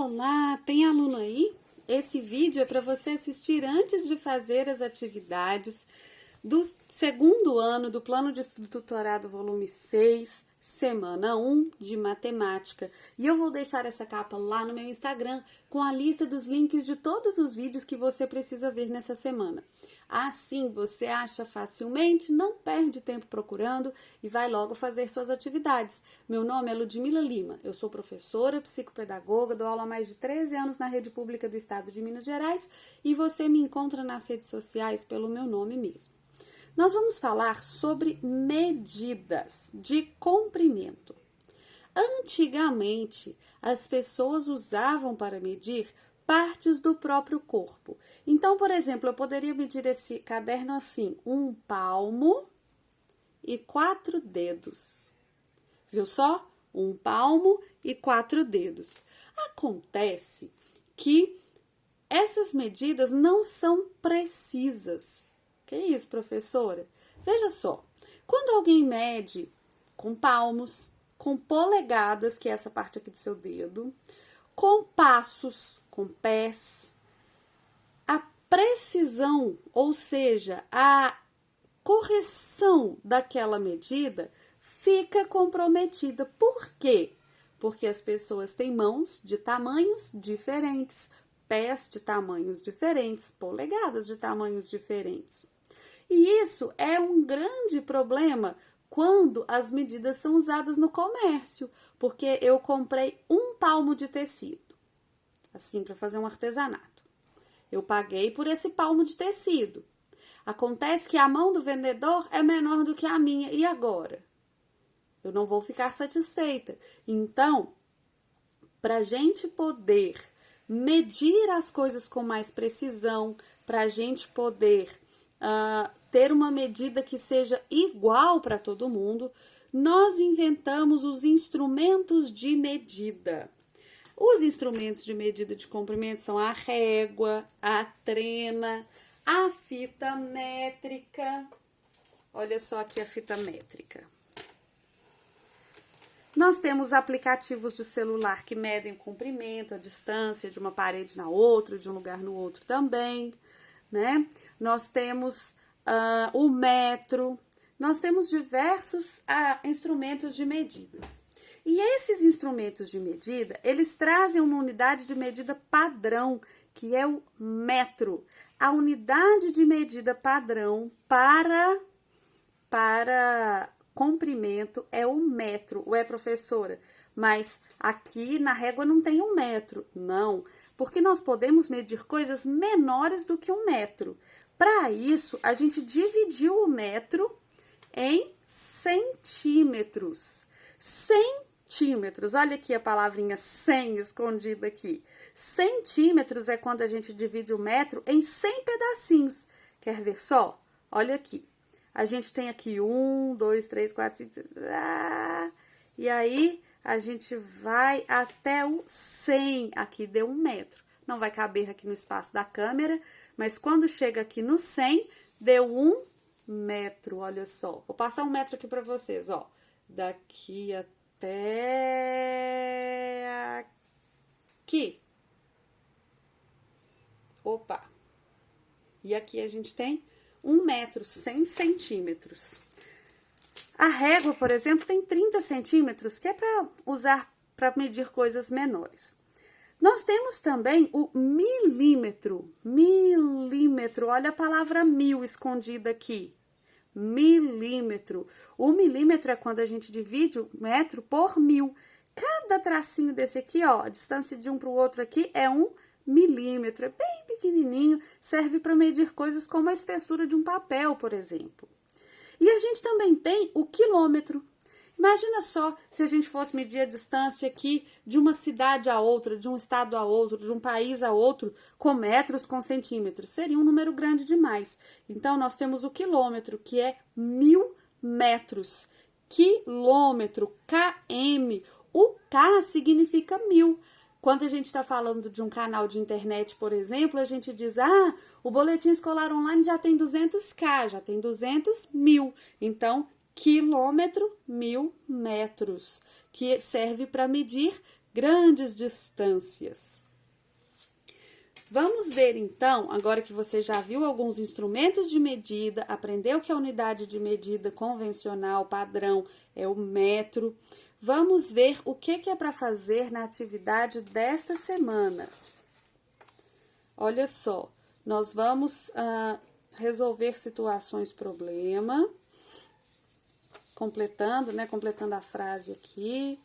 Olá, tem aluno aí? Esse vídeo é para você assistir antes de fazer as atividades do segundo ano do Plano de Estudo Tutorado volume 6, semana 1 de matemática. E eu vou deixar essa capa lá no meu Instagram com a lista dos links de todos os vídeos que você precisa ver nessa semana. Assim você acha facilmente, não perde tempo procurando e vai logo fazer suas atividades. Meu nome é Ludmila Lima, eu sou professora, psicopedagoga, dou aula há mais de 13 anos na rede pública do estado de Minas Gerais e você me encontra nas redes sociais pelo meu nome mesmo. Nós vamos falar sobre medidas de comprimento. Antigamente, as pessoas usavam para medir partes do próprio corpo. Então, por exemplo, eu poderia medir esse caderno assim, 1 palmo e 4 dedos. Viu só? 1 palmo e 4 dedos. Acontece que essas medidas não são precisas. Que isso, professora? Veja só, quando alguém mede com palmos, com polegadas, que é essa parte aqui do seu dedo, com passos, com pés, a precisão, ou seja, a correção daquela medida fica comprometida. Por quê? Porque as pessoas têm mãos de tamanhos diferentes, pés de tamanhos diferentes, polegadas de tamanhos diferentes. E isso é um grande problema quando as medidas são usadas no comércio, porque eu comprei 1 palmo de tecido, assim, para fazer um artesanato. Eu paguei por esse palmo de tecido. Acontece que a mão do vendedor é menor do que a minha, e agora? Eu não vou ficar satisfeita. Então, para a gente poder medir as coisas com mais precisão, para a gente poder ter uma medida que seja igual para todo mundo, nós inventamos os instrumentos de medida. Os instrumentos de medida de comprimento são a régua, a trena, a fita métrica. Olha só aqui a fita métrica. Nós temos aplicativos de celular que medem o comprimento, a distância de uma parede na outra, de um lugar no outro também, né? Nós temos o metro, nós temos diversos instrumentos de medidas. E esses instrumentos de medida, eles trazem uma unidade de medida padrão, que é o metro. A unidade de medida padrão para comprimento é o metro. Ué, professora, mas aqui na régua não tem 1 metro. Não, porque nós podemos medir coisas menores do que 1 metro. Para isso, a gente dividiu o metro em centímetros. Centímetros, olha aqui a palavrinha 100 escondida aqui. Centímetros é quando a gente divide o metro em 100 pedacinhos. Quer ver só? Olha aqui. A gente tem aqui 1, 2, 3, 4, 5, 6... E aí, a gente vai até o 100. Aqui deu 1 metro. Não vai caber aqui no espaço da câmera, mas quando chega aqui no 100, deu 1 metro, olha só. Vou passar 1 metro aqui para vocês, ó. Daqui até aqui. Opa! E aqui a gente tem 1 metro, 100 centímetros. A régua, por exemplo, tem 30 centímetros, que é para usar para medir coisas menores. Nós temos também o milímetro. Milímetro, olha a palavra 1000 escondida aqui. Milímetro. O milímetro é quando a gente divide o metro por 1000. Cada tracinho desse aqui, ó, a distância de um para o outro aqui é 1 milímetro. É bem pequenininho, serve para medir coisas como a espessura de um papel, por exemplo. E a gente também tem o quilômetro. Imagina só se a gente fosse medir a distância aqui de uma cidade a outra, de um estado a outro, de um país a outro, com metros, com centímetros. Seria um número grande demais. Então, nós temos o quilômetro, que é 1000 metros. Quilômetro, km. O K significa 1000. Quando a gente está falando de um canal de internet, por exemplo, a gente diz, o boletim escolar online já tem 200K, já tem 200 mil. Então, quilômetro, 1000 metros, que serve para medir grandes distâncias. Vamos ver então, agora que você já viu alguns instrumentos de medida, aprendeu que a unidade de medida convencional, padrão, é o metro. Vamos ver o que é para fazer na atividade desta semana. Olha só, nós vamos resolver situações problema, completando a frase aqui.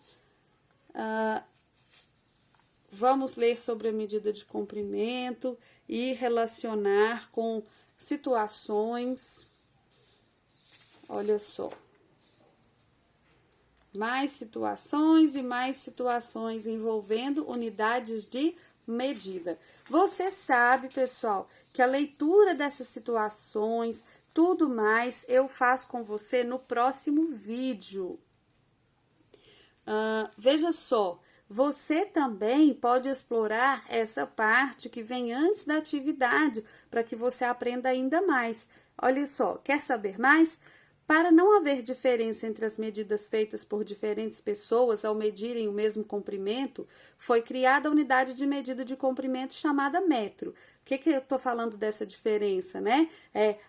Vamos ler sobre a medida de comprimento e relacionar com situações. Olha só. Mais situações e mais situações envolvendo unidades de medida. Você sabe, pessoal, que a leitura dessas situações, tudo mais, eu faço com você no próximo vídeo. Veja só. Você também pode explorar essa parte que vem antes da atividade, para que você aprenda ainda mais. Olha só, quer saber mais? Para não haver diferença entre as medidas feitas por diferentes pessoas ao medirem o mesmo comprimento, foi criada a unidade de medida de comprimento chamada metro. O que eu estou falando dessa diferença, né?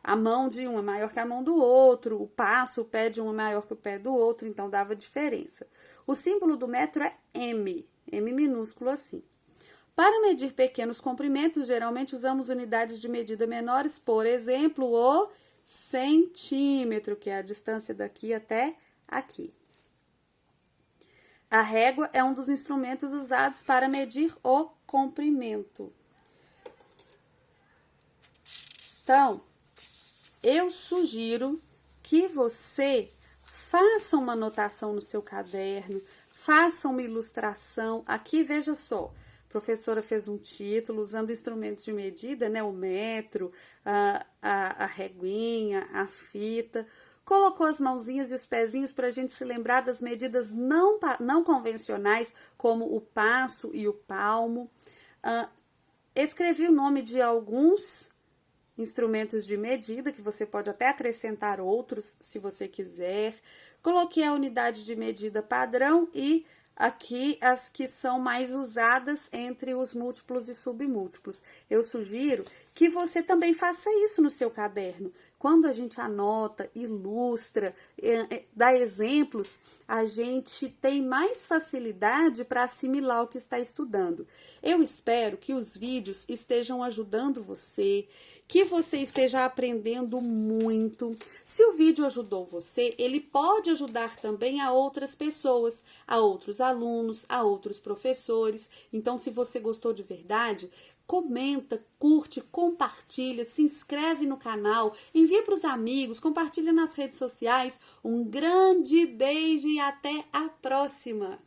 A mão de um é maior que a mão do outro, o pé de um é maior que o pé do outro, então dava diferença. O símbolo do metro é M minúsculo assim. Para medir pequenos comprimentos, geralmente usamos unidades de medida menores, por exemplo, o centímetro, que é a distância daqui até aqui. A régua é um dos instrumentos usados para medir o comprimento. Então, eu sugiro que você faça uma anotação no seu caderno, faça uma ilustração. Aqui, veja só, a professora fez um título usando instrumentos de medida, né? O metro, a reguinha, a fita. Colocou as mãozinhas e os pezinhos para a gente se lembrar das medidas não convencionais, como o passo e o palmo. Escrevi o nome de alguns instrumentos de medida, que você pode até acrescentar outros, se você quiser. Coloquei a unidade de medida padrão e aqui as que são mais usadas entre os múltiplos e submúltiplos. Eu sugiro que você também faça isso no seu caderno. Quando a gente anota, ilustra, dá exemplos, a gente tem mais facilidade para assimilar o que está estudando. Eu espero que os vídeos estejam ajudando você, que você esteja aprendendo muito. Se o vídeo ajudou você, ele pode ajudar também a outras pessoas, a outros alunos, a outros professores. Então, se você gostou de verdade, comenta, curte, compartilha, se inscreve no canal, envia para os amigos, compartilha nas redes sociais. Um grande beijo e até a próxima!